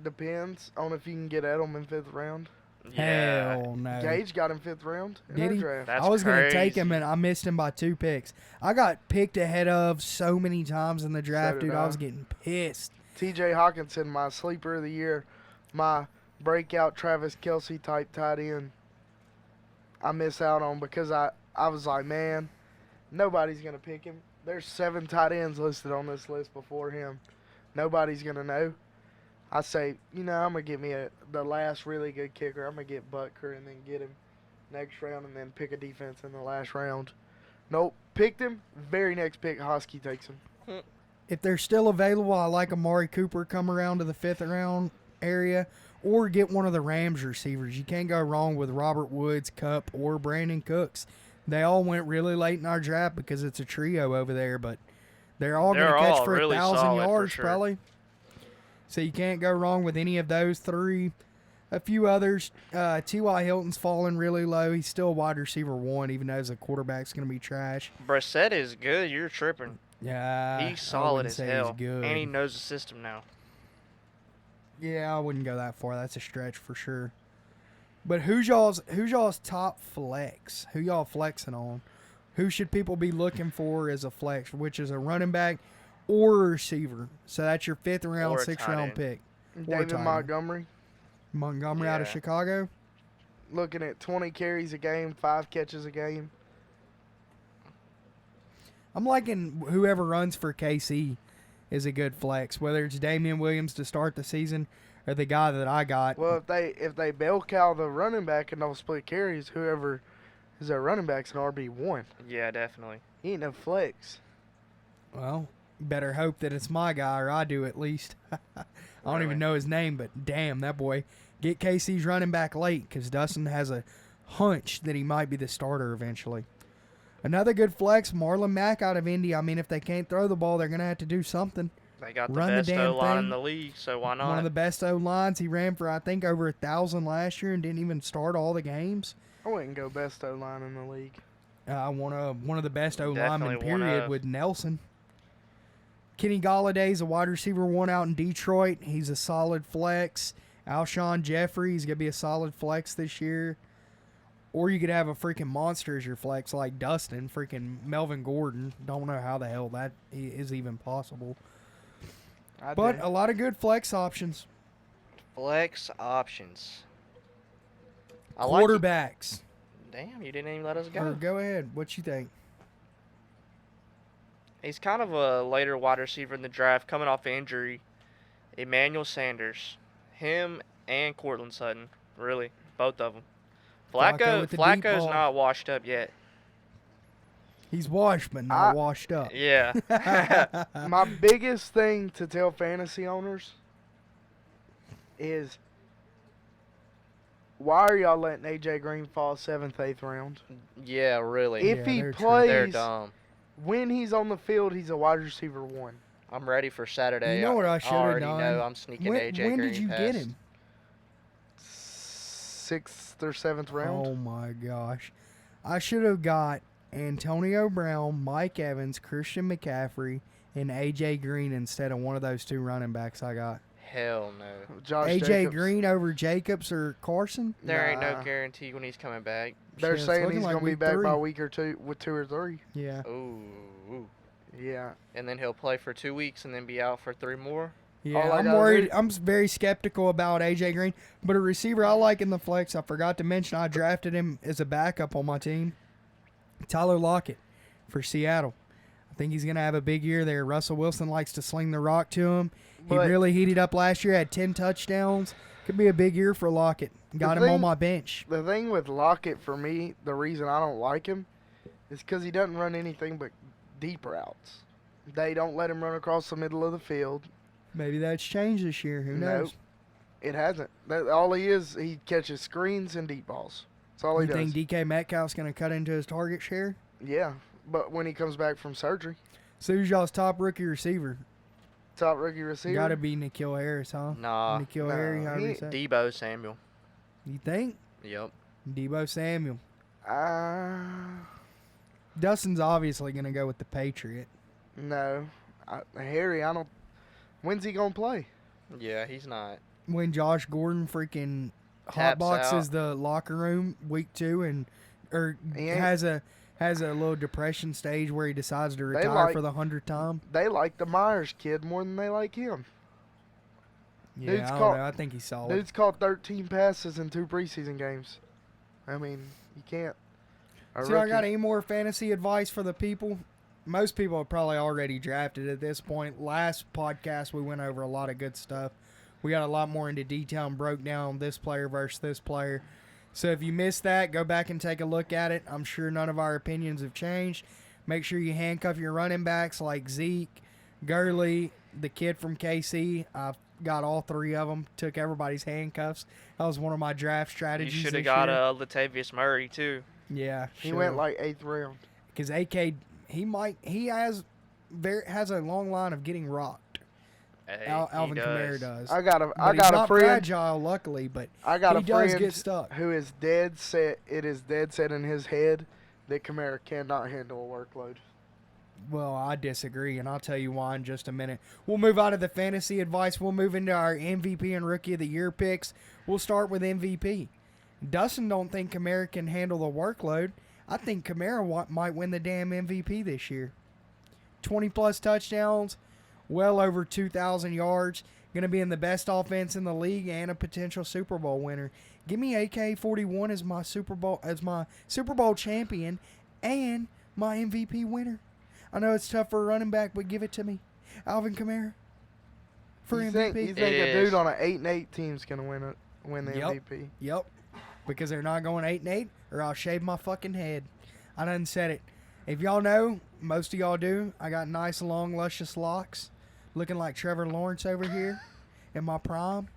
Depends on if you can get Edelman 5th round. yeah, Hell no. Gage got him 5th round in Did our he? draft. That's I was going to take him, crazy. and I missed him by 2 picks. I got picked ahead of so many times in the draft, did dude. I I. was getting pissed. T.J. Hawkinson, my sleeper of the year, my breakout Travis Kelce type tight end. I miss out on because I was like, man, nobody's gonna pick him. There's 7 tight ends listed on this list before him. Nobody's gonna know. I say, I'm gonna get me the last really good kicker. I'm gonna get Butker and then get him next round and then pick a defense in the last round. Nope, picked him. Very next pick, Hosky takes him. If they're still available, I like Amari Cooper come around to the 5th round area, or get one of the Rams receivers. You can't go wrong with Robert Woods, Kupp, or Brandon Cooks. They all went really late in our draft because it's a trio over there, but they're all going to They're catch all for really 1,000 solid for yards sure. probably. So you can't go wrong with any of those 3. A few others. T.Y. Hilton's fallen really low. He's still wide receiver 1, even though the quarterback's going to be trash. Brissett is good. You're tripping. Yeah, He's solid wouldn't as say hell, he's good. and he knows the system now. Yeah, I wouldn't go that far. That's a stretch for sure. But who's y'all's top flex? Who y'all flexing on? Who should people be looking for as a flex, which is a running back or a receiver? So that's your 5th round, Or a 6th tight round end. pick. David tight end. Montgomery, Montgomery out of Yeah. Chicago. looking at 20 carries a game, 5 catches a game. I'm liking whoever runs for KC is a good flex, whether it's Damian Williams to start the season or the guy that I got. Well, if they bell cow the running back and don't split carries, whoever is their running back's an RB1. Yeah, definitely. He ain't no flex. Well, better hope that it's my guy, or I do at least. I don't Really? even know his name, but damn, that boy. Get KC's running back late because Dustin has a hunch that he might be the starter eventually. Another good flex, Marlon Mack out of Indy. I mean, if they can't throw the ball, they're going to have to do something. They got the Run the best damn O-line in thing. the league, so why One not? of the best O-lines. He ran for, I think, over 1,000 last year and didn't even start all the games. I wouldn't go best O-line in the league. One of the best O-linemen, Definitely one period, of. with Nelson. Kenny Galladay's a wide receiver 1 out in Detroit. He's a solid flex. Alshon Jeffrey, he's going to be a solid flex this year. Or you could have a freaking monster as your flex like Dustin, freaking Melvin Gordon. Don't know how the hell that is even possible. But a lot of good flex options. Flex options. I like it. Quarterbacks. Damn, you didn't even let us Or go. go ahead. What you think? He's kind of a later wide receiver in the draft, coming off injury. Emmanuel Sanders. Him and Cortland Sutton. Really, both of them. Flacco with the deep Flacco's ball. not washed up yet. He's washed, but not washed up. Yeah. My biggest thing to tell fantasy owners is Why are y'all letting AJ Green fall 7th, 8th round? Yeah, really. If Yeah, he they're true. They're plays, dumb. when he's on the field, he's a wide receiver 1. I'm ready for Saturday. You know what I should have already done? know I'm sneaking When, AJ when Green did you past. get him? 6th or 7th round. Oh my gosh. I should have got Antonio Brown, Mike Evans, Christian McCaffrey, and AJ Green instead of one of those 2 running backs I got. Hell no. Josh AJ Jacobs. Green over Jacobs or Carson? There ain't no Nah. guarantee when he's coming back. They're Shit, it's saying looking he's like going to be week back by 3. a week or 2 with 2 or 3. Yeah. Ooh. Yeah. And then he'll play for 2 weeks and then be out for 3 more. Yeah, All I I'm gotta worried. do- I'm very skeptical about AJ Green, but a receiver I like in the flex. I forgot to mention I drafted him as a backup on my team. Tyler Lockett for Seattle. I think he's gonna have a big year there. Russell Wilson likes to sling the rock to him. He But- really heated up last year. Had 10 touchdowns. Could be a big year for Lockett. Got him on thing- my bench. The thing with Lockett, for me, the reason I don't like him is because he doesn't run anything but deep routes. They don't let him run across the middle of the field. Maybe that's changed this year. Who knows? Nope. It hasn't. All he is, he catches screens and deep balls. That's all he You does. think DK Metcalf's gonna cut into his target share? Yeah, but when he comes back from surgery, So who's y'all's top rookie receiver? top rookie receiver. Got to be N'Keal Harris, huh? Nah. N'Keal no, Harry, however you he- say it. Debo Samuel. You think? Yep. Debo Samuel. Uh, Dustin's obviously going to go with the Patriot. no. Harry, I don't. When's he gonna play? Yeah, he's not. When Josh Gordon freaking Taps hotboxes out. the locker room week 2 and or He ain't- has a little depression stage where he decides to retire like- for the 100th time. They like the Myers kid more than they like him. Yeah, Dude's I don't caught- know. I think he's solid. Dude's caught 13 passes in 2 preseason games. I mean, you can't. A So I rookie- got any more fantasy advice for the people? Most people have probably already drafted at this point. Last podcast, we went over a lot of good stuff. We got a lot more into detail and broke down this player versus this player. So if you missed that, go back and take a look at it. I'm sure none of our opinions have changed. Make sure you handcuff your running backs like Zeke, Gurley, the kid from KC. I've got all 3 of them. Took everybody's handcuffs. That was one of my draft You strategies. should this have got year. Latavius Murray too. Yeah, He went like 8th round. because AK he has a long line of getting rocked. Hey, Alvin he Kamara does. does. I got a But he's got a not friend. fragile, luckily, but I got he a does friend get stuck. who is dead set. It is dead set in his head that Kamara cannot handle a workload. Well, I disagree, and I'll tell you why in just a minute. We'll move on to the fantasy advice. We'll move into our MVP and Rookie of the Year picks. We'll start with MVP. Dustin don't think Kamara can handle the workload. I think Kamara might win the damn MVP this year. 20-plus touchdowns, well over 2,000 yards. Going to be in the best offense in the league and a potential Super Bowl winner. Give me AK-41 as my Super Bowl champion and my MVP winner. I know it's tough for a running back, but give it to me. Alvin Kamara for you MVP. think It a is. dude on an 8-8 team's gonna win the Yep. MVP? Yep. Because they're not going 8-8, or I'll shave my fucking head. I done said it. If y'all know, most of y'all do, I got nice, long, luscious locks. Looking like Trevor Lawrence over here in my prime.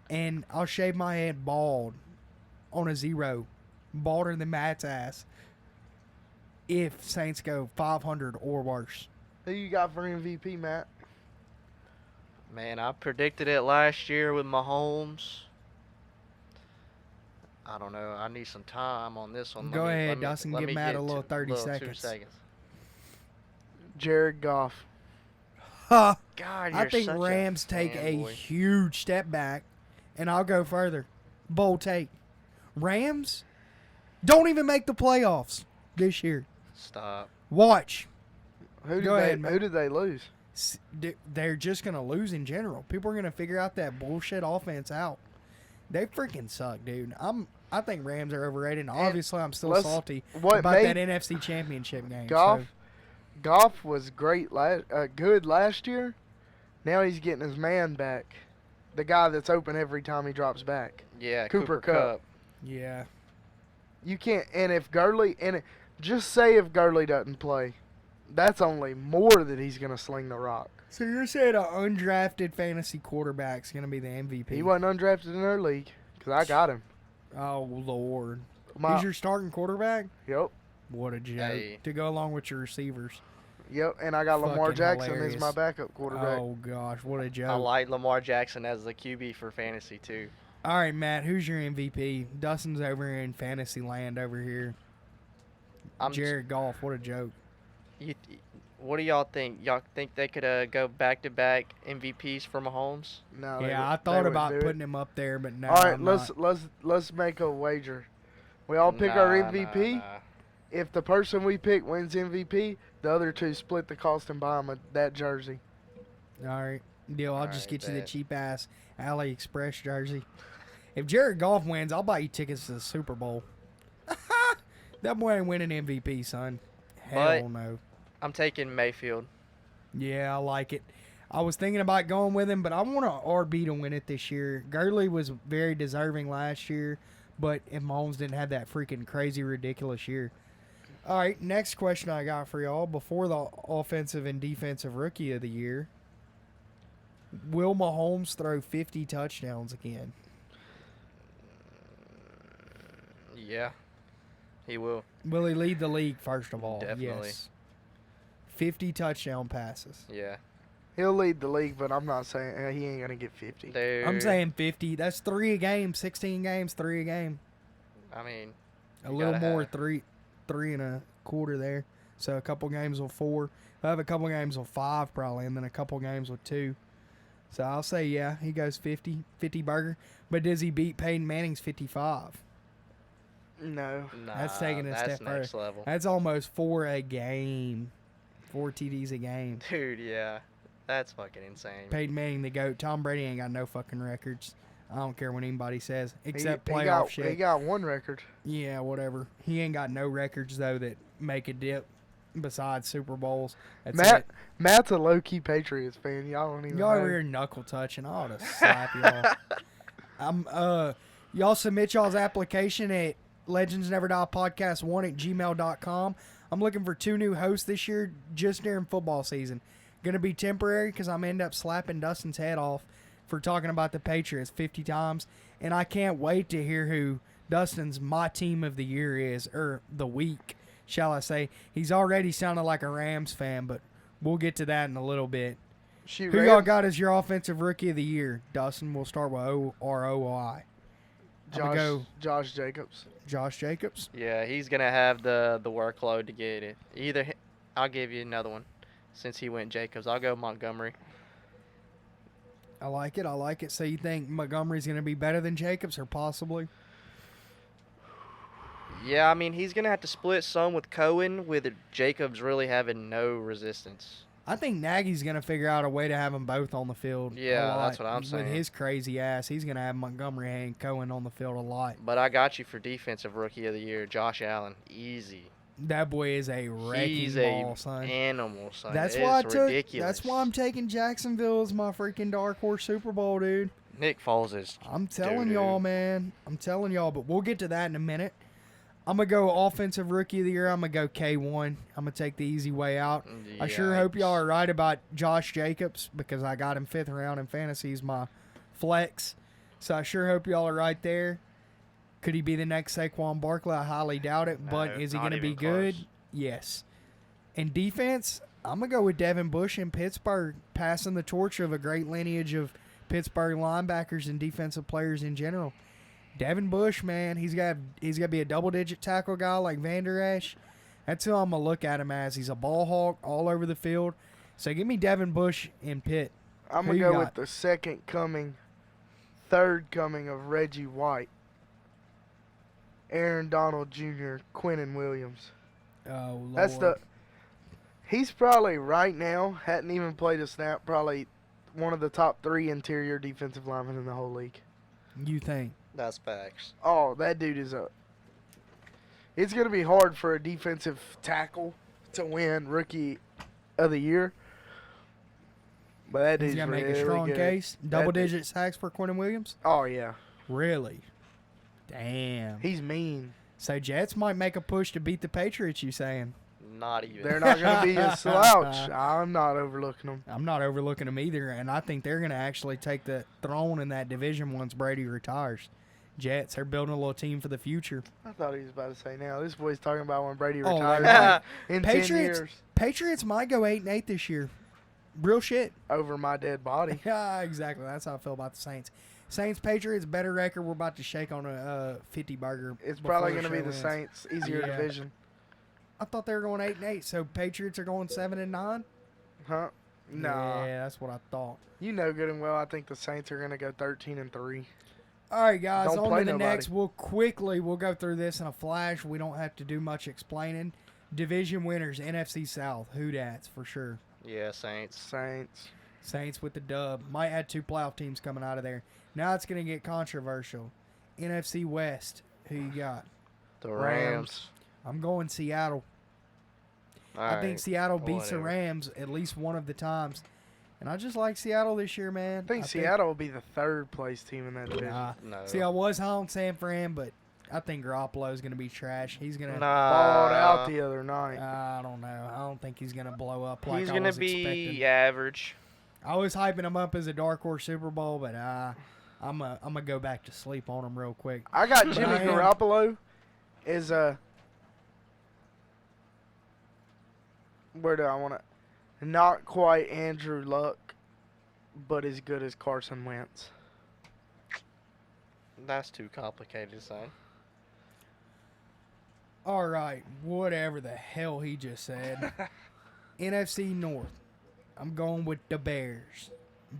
And I'll shave my head bald on a 0. Balder than Matt's ass. If Saints go 500 or worse. Who you got for MVP, Matt? Man, I predicted it last year with Mahomes. I don't know. I need some time on this one. Go ahead, Dustin. Give Matt a little 30 2 seconds. seconds. Jared Goff. Ha! God, I you're think such Rams a take a fanboy. huge step back, and I'll go further. Bold take. Rams don't even make the playoffs this year. Stop. Watch. Who Go did ahead, Matt. Who did they lose? They're just going to lose in general. People are going to figure out that bullshit offense out. They freaking suck, dude. I think Rams are overrated, and obviously I'm still let's- salty what about that made NFC Championship game. Goff? So, Goff was good last year. Now he's getting his man back. The guy that's open every time he drops back. Yeah, Cooper Cooper Kupp. Cup. yeah. You can't. And if Gurley just say if Gurley doesn't play, that's only more that he's gonna sling the rock. So you're saying an undrafted fantasy quarterback's going to be the MVP? He wasn't undrafted in our league because I got him. Oh Lord. My, He's your starting quarterback? yep, What a joke. Hey. To go along with your receivers. yep. And I got Lamar Fucking Jackson as hilarious. my backup quarterback. Oh gosh, what a I joke. like Lamar Jackson as the QB for fantasy too. All right, Matt, who's your MVP? Dustin's over in fantasy land over here. I'm Jared Goff, what a joke. You, what do y'all think? Y'all think they could go back-to-back MVPs for Mahomes? No, Yeah, I they thought would about do it. putting him up there, but no. All right, I'm let's not. let's make a wager. We all pick our Nah, MVP. nah. If the person we pick wins MVP, the other two split the cost and buy them that jersey. All right, deal. I'll just Alright, get you the bet. cheap ass AliExpress jersey. If Jared Goff wins, I'll buy you tickets to the Super Bowl. That boy ain't winning MVP, son. Hell But- no. I'm taking Mayfield. Yeah, I like it. I was thinking about going with him, but I want an RB to win it this year. Gurley was very deserving last year, but if Mahomes didn't have that freaking crazy, ridiculous year. All right, next question I got for y'all before the offensive and defensive rookie of the year. Will Mahomes throw 50 touchdowns again? Yeah, he will. Will he lead the league, first of all? Definitely. Yes. 50 touchdown passes. Yeah. He'll lead the league, but I'm not saying he ain't gonna get 50. I'm saying 50. That's 3 a game. 16 games, 3 a game. I mean, A You little gotta more, have- three and a quarter there. So a couple games with 4. I have a couple games with 5 probably, and then a couple games with 2. So I'll say, yeah, he goes 50 burger. But does he beat Peyton Manning's 55? No. nah, That's taking a that's step next further. level. That's almost 4 a game. 4 TDs a game. Dude, yeah. That's fucking insane. Peyton Manning the GOAT. Tom Brady ain't got no fucking records. I don't care what anybody says, except he playoff got, shit. He got one record. Yeah, whatever. He ain't got no records though that make a dip besides Super Bowls. That's Matt, it. Matt's a low key Patriots fan. Y'all don't even Y'all know. over here knuckle touching. I ought to slap y'all. Y'all submit y'all's application at legendsneverdie podcast1@gmail.com. I'm looking for 2 new hosts this year just during football season. Gonna be temporary because I'm end up slapping Dustin's head off for talking about the Patriots 50 times, and I can't wait to hear who Dustin's my team of the year is, or the week, shall I say. He's already sounded like a Rams fan, but we'll get to that in a little bit. Shoot, Who y'all Rams- got as your offensive rookie of the year? Dustin, we'll start with O-R-O-I. I'm gonna go Josh Jacobs. Josh Jacobs. Yeah, he's gonna have the workload to get it. I'll give you another one, since he went Jacobs. I'll go Montgomery. I like it. I like it. So you think Montgomery's going to be better than Jacobs, or possibly? Yeah, I mean he's gonna have to split some with Cohen, with Jacobs really having no resistance. I think Nagy's going to figure out a way to have them both on the field. a Yeah, lot. that's what I'm saying. With his crazy ass, he's going to have Montgomery and Cohen on the field a lot. But I got you for defensive rookie of the year, Josh Allen. Easy. That boy is a wrecking He's ball, a son. animal, son. That's It's why I took. ridiculous. That's why I'm taking Jacksonville as my freaking dark horse Super Bowl, dude. Nick Foles is. I'm telling Dude. y'all, man. I'm telling y'all, but we'll get to that in a minute. I'm going to go offensive rookie of the year. I'm going to go K1. I'm going to take the easy way out. I sure hope y'all are right about Josh Jacobs, because I got him 5th round in fantasy. He's my flex. So I sure hope y'all are right there. Could he be the next Saquon Barkley? I highly doubt it. But No, is he not going to be even good? close. Yes. In defense, I'm going to go with Devin Bush in Pittsburgh, passing the torch of a great lineage of Pittsburgh linebackers and defensive players in general. Devin Bush, man, he's got to be a double-digit tackle guy like Van Der Esch. That's who I'm going to look at him as. He's a ball hawk all over the field. So give me Devin Bush in Pitt. I'm Who gonna you go got? with the second coming, third coming of Reggie White, Aaron Donald Jr., Quinnen Williams. Oh, Lord. That's the. He's probably right now hadn't even played a snap. Probably one of the top 3 interior defensive linemen in the whole league. You think? That's facts. Oh, that dude is a. It's gonna be hard for a defensive tackle to win Rookie of the Year. But that He's dude's going to make really a strong good. case. That Double-digit sacks for Quentin Williams? Oh yeah, Really? Damn. he's mean. So Jets might make a push to beat the Patriots, you saying? Not even. They're not gonna be a slouch. I'm not overlooking them. I'm not overlooking them either, and I think they're going to actually take the throne in that division once Brady retires. Jets are building a little team for the future. I thought he was about to say now. This boy's talking about when Brady Oh, retired like, in 10 Patriots- years Patriots might go 8-8 this year. Real shit. over my dead body. Yeah, exactly. That's how I feel about the Saints. Saints Patriots better record. We're about to shake on a 50 burger. It's before probably going to show be the ends. Saints. Easier Yeah. division. I thought they were going 8-8. So Patriots are going 7-9. Huh? Nah. Yeah, that's what I thought. You know good and well I think the Saints are going to go 13-3. All right, guys. Don't On play to the nobody. next. We'll go through this in a flash. We don't have to do much explaining. Division winners, NFC South. Who that's for sure. Yeah, Saints. Saints. Saints with the dub. Might have 2 playoff teams coming out of there. Now it's going to get controversial. NFC West. Who you got? The Rams. Rams. I'm going Seattle. All I think right. Seattle beats the whatever. Rams at least one of the times. And I just like Seattle this year, man. I think Seattle will be the 3rd place team in that division. Nah. No. See, I was high on San Fran, but I think Garoppolo is going to be trash. He's going to. Balled out Nah. the other night. I don't know. I don't think he's going to blow up like He's I gonna was be expecting. average. I was hyping him up as a dark horse Super Bowl, but I'm gonna go back to sleep on him real quick. I got Jimmy I am- Garoppolo as a. Where do I want to? Not quite Andrew Luck, but as good as Carson Wentz. That's too complicated to say. All right, whatever the hell he just said. NFC North. I'm going with the Bears.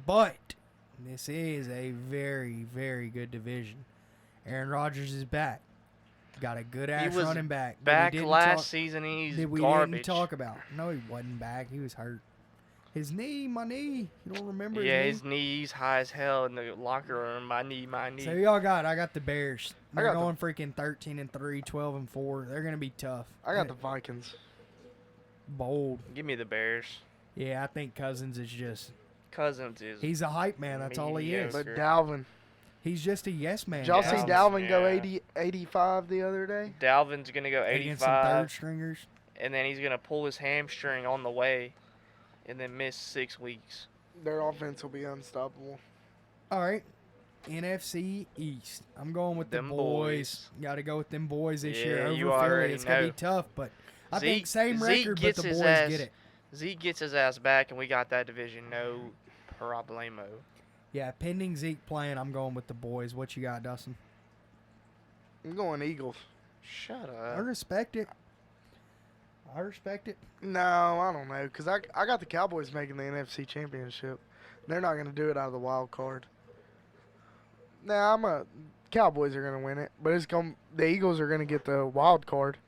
But this is a very, very good division. Aaron Rodgers is back. Got a good ass was running back. that we Back didn't last talk- season, he's that we garbage. didn't talk about. No, he wasn't back. He was hurt. His knee, my knee. You don't remember Yeah, his his knee? knees high as hell in the locker room. My knee. So y'all got? I got the Bears. I They're got going freaking 13-3, 12-4. They're gonna be tough. I got the Vikings. bold. Give me the Bears. Yeah, I think Cousins is just. Cousins is. He's a hype man. That's all he is. But Sure. Dalvin. He's just a yes man. Did y'all see Dalvin's- Dalvin go yeah. 80, 85 the other day? Dalvin's gonna go Against some third 85, stringers. and then he's gonna pull his hamstring on the way, and then miss 6 weeks. Their offense will be unstoppable. All right. NFC East. I'm going with Them the boys. Got to go with them boys this year Yeah, over you Philly. already It's gonna be know. tough, but I think Zeke- same Zeke record, but gets the his boys ass- get it. Zeke gets his ass back, and we got that division no problemo. Yeah, pending Zeke playing, I'm going with the boys. What you got, Dustin? I'm going Eagles. Shut I up. respect it. I respect it. No, I don't know, because I got the Cowboys making the NFC Championship. They're not going to do it out of the wild card. Cowboys are going to win it, but the Eagles are going to get the wild card.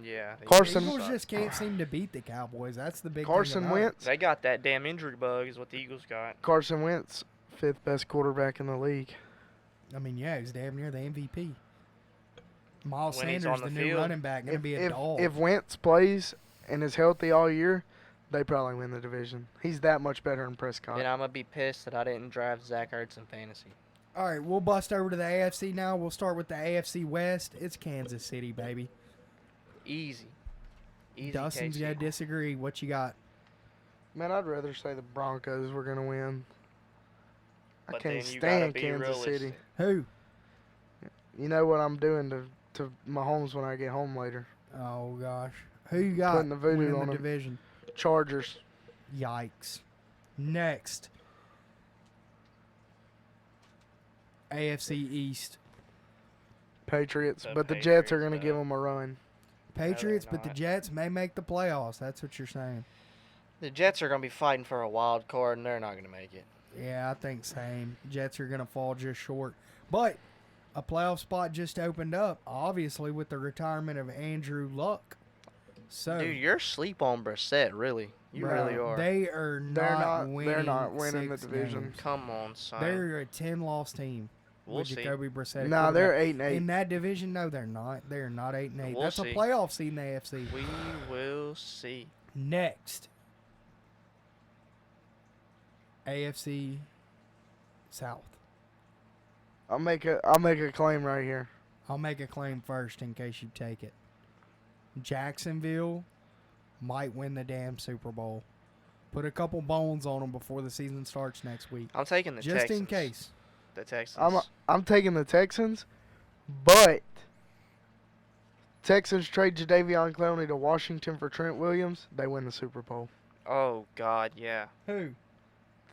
Yeah. they- Carson- The Eagles just can't seem to beat the Cowboys. That's the big Carson thing about it. Wentz. They got that damn injury bug, is what the Eagles got. Carson Wentz, 5th best quarterback in the league. I mean, yeah, he's damn near the MVP. Miles When he's Sanders, on the the new field. running back, gonna be a if, dog. if Wentz plays and is healthy all year, they probably win the division. He's that much better than Prescott. And I'm gonna be pissed that I didn't draft Zach Ertz in fantasy. All right, we'll bust over to the AFC now. We'll start with the AFC West. It's Kansas City, baby. Easy. Easy. Dustin's KC. got to disagree. What you got? Man, I'd rather say the Broncos were going to win. I But can't then you gotta stand be Kansas City. realistic. Who? You know what I'm doing to Mahomes when I get home later. Oh, gosh. Who you got Putting the voodoo winning on the him. division? Chargers. Yikes. Next. AFC East. Patriots. The But the Jets are Patriots, going to give though. them a run. Patriots, but the not. Jets may make the playoffs. That's what you're saying. The Jets are gonna be fighting for a wild card, and they're not gonna make it. Yeah, I think same. Jets are going to fall just short. But a playoff spot just opened up, obviously, with the retirement of Andrew Luck. So, Dude, you're asleep on Brissett, really. You bro, really are. They are not winning. They're not winning the 6 division. games. Come on, son. They're a 10-loss team. We'll with see. Jacoby Brissett. Nah, they're 8-8. in that division. No, they're not. They're not 8-8. We'll That's see. a playoff seed in the AFC. We will see. Next, AFC South. I'll make a claim right here. I'll make a claim first in case you take it. Jacksonville might win the damn Super Bowl. Put a couple bones on them before the season starts next week. I'm taking the Just Texans. in case. The Texans. I'm taking the Texans, But Texans trade Jadeveon Clowney to Washington for Trent Williams. They win the Super Bowl. Oh God, yeah. Who?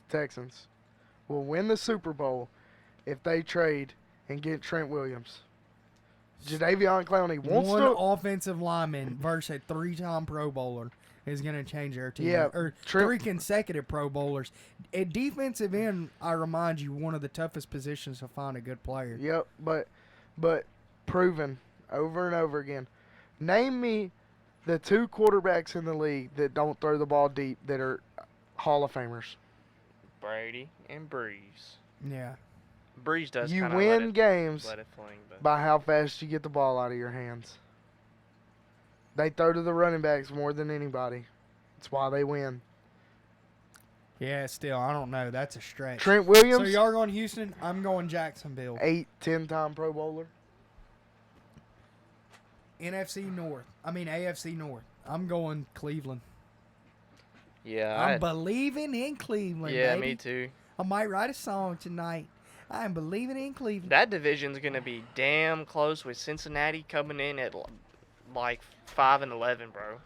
The Texans will win the Super Bowl if they trade and get Trent Williams. Jadeveon Clowney wants One to. offensive lineman versus a 3-time Pro Bowler is going to change their team. Yeah, Or Trent- 3 consecutive Pro Bowlers. At defensive end, I remind you, one of the toughest positions to find a good player. Yep, but proven over and over again. Name me the 2 quarterbacks in the league that don't throw the ball deep that are Hall of Famers. Brady and Breeze. Yeah. Breeze does You kind of win games let it fling, but by how fast you get the ball out of your hands. They throw to the running backs more than anybody. That's why they win. Yeah, still, I don't know. That's a stretch. Trent So Williams, y'all going Houston? I'm going Jacksonville. 8, 10-time Pro Bowler. AFC North. I'm going Cleveland. Yeah, I'm believing in Cleveland, yeah, baby. me too. I might write a song tonight. I'm believing in Cleveland. that division's gonna be damn close with Cincinnati coming in at like 5-11, bro.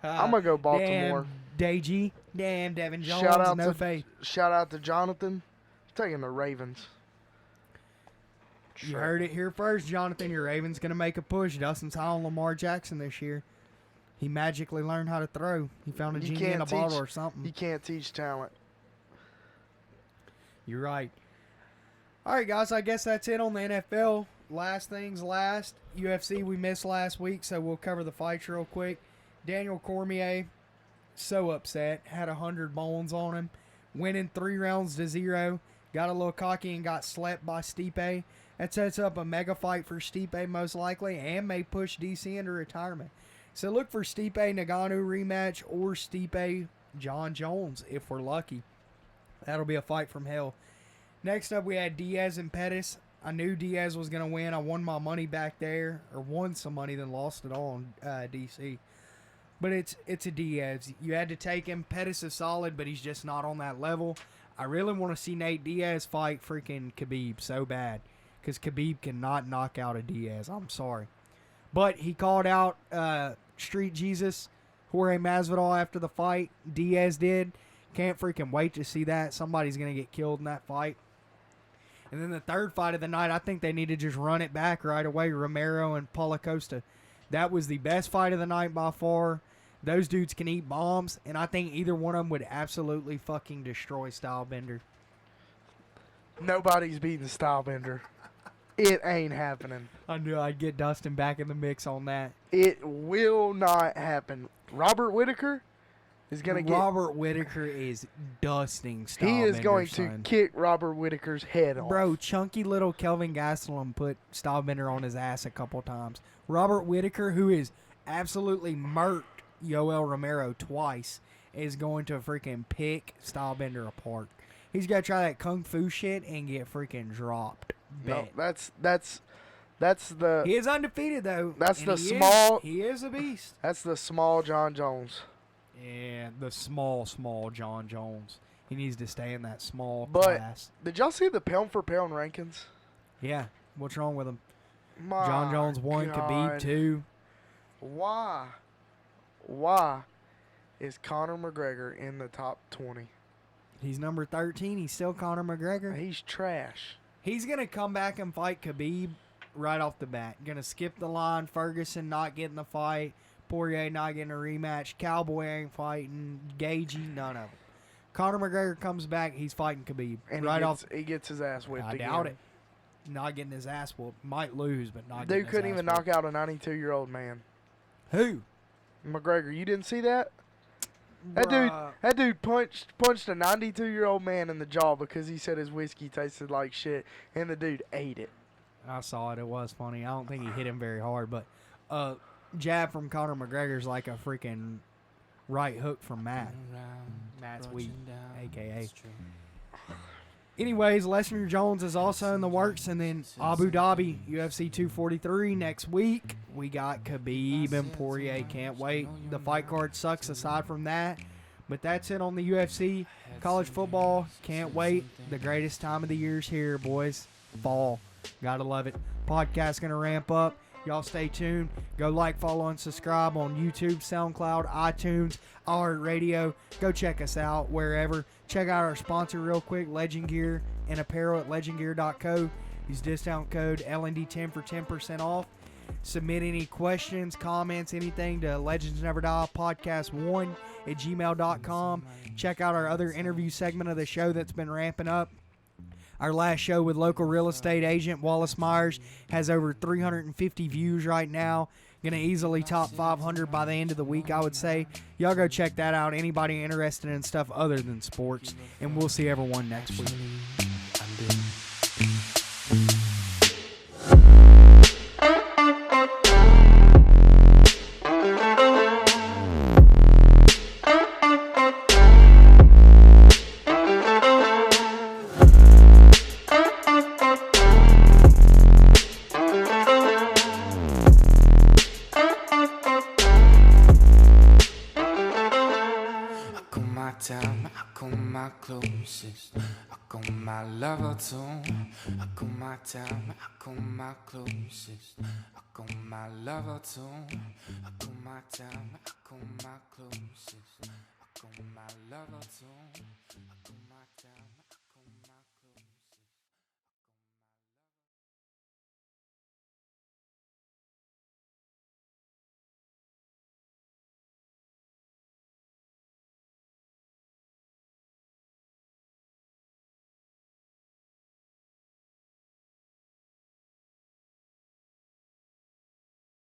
I'm going to go Baltimore. Damn, Deji. Damn, Devin Jones. Shout out No to faith. Shout out to Jonathan. Taking the Ravens. You heard it here first, Jonathan. Your Ravens going to make a push. Dustin's high on Lamar Jackson this year. He magically learned how to throw. He found a You genie in can't a bottle teach- or something. You can't teach talent. You're right. All right, guys, I guess that's it on the NFL. Last things last. UFC we missed last week, so we'll cover the fights real quick. Daniel Cormier, so upset. Had 100 bones on him. Winning 3 rounds to 0. Got a little cocky and got slept by Stipe. That sets up a mega fight for Stipe most likely and may push DC into retirement. So look for Stipe Nagano rematch or Stipe John Jones if we're lucky. That'll be a fight from hell. Next up, we had Diaz and Pettis. I knew Diaz was going to win. I won my money back there, or won some money, then lost it all on DC. But it's a Diaz. You had to take him. Pettis is solid, but he's just not on that level. I really want to see Nate Diaz fight freaking Khabib so bad, because Khabib cannot knock out a Diaz. I'm sorry. But he called out Street Jesus, Jorge Masvidal after the fight. Diaz did. Can't freaking wait to see that. Somebody's going to get killed in that fight. And then the third fight of the night, I think they need to just run it back right away. Romero and Paulo Costa. That was the best fight of the night by far. Those dudes can eat bombs, and I think either one of them would absolutely fucking destroy Stylebender. Nobody's beating Stylebender. It ain't happening. I knew I'd get Dustin back in the mix on that. It will not happen. Robert Whitaker is going to get. Robert Whitaker is dusting Stylebender. He is going to son. kick Robert Whitaker's head off. Bro, chunky little Kelvin Gastelum put Stylebender on his ass a couple times. Robert Whitaker, who is absolutely murked Yoel Romero twice, is going to freaking pick Stylebender apart. He's got to try that kung fu shit and get freaking dropped. No, Bet. that's the He is undefeated though. That's and the he small- He is a beast. that's the small John Jones. Yeah, the small John Jones. He needs to stay in that small But- class. Did y'all see the pound for pound rankings? Yeah. What's wrong with him? My John Jones 1, Khabib God. 2. Why is Conor McGregor in the top 20? He's number 13. He's still Conor McGregor. He's trash. He's going to come back and fight Khabib right off the bat. Going to skip the line. Ferguson not getting the fight. Poirier not getting a rematch. Cowboy ain't fighting. Gagey, none of them. Conor McGregor comes back. He's fighting Khabib. And right he gets his ass whipped I again. doubt it. Not getting his ass whooped. Might lose, but not getting Dude his couldn't ass even whooped. knock out a 92-year-old man. Who? McGregor, you didn't see that? That Bruh. dude punched a 92-year-old man in the jaw because he said his whiskey tasted like shit, and the dude ate it. I saw it. It was funny. I don't think he hit him very hard, but jab from Conor McGregor's like a freaking right hook from Matt. Matt's weak, a.k.a. Anyways, Lesnar Jones is also in the works, and then Abu Dhabi, UFC 243 next week. We got Khabib and Poirier. Can't wait. The fight card sucks aside from that. But that's it on the UFC. College football, can't wait. The greatest time of the year is here, boys. Fall. Gotta love it. Podcast gonna ramp up. Y'all stay tuned. Go like, follow, and subscribe on YouTube, SoundCloud, iTunes, iHeartRadio. Go check us out wherever. Check out our sponsor real quick, Legend Gear and Apparel at legendgear.co. Use discount code LND10 for 10% off. Submit any questions, comments, anything to Legends Never Die Podcast 1 at gmail.com. Check out our other interview segment of the show that's been ramping up. Our last show with local real estate agent Wallace Myers has over 350 views right now. Going to easily top 500 by the end of the week, I would say. Y'all go check that out. Anybody interested in stuff other than sports. And we'll see everyone next week. I call my closest, I call my lover too. I call my time, I call my closest, I call my lover too. I call my time, I call my closest, I call my lover too. I call my time.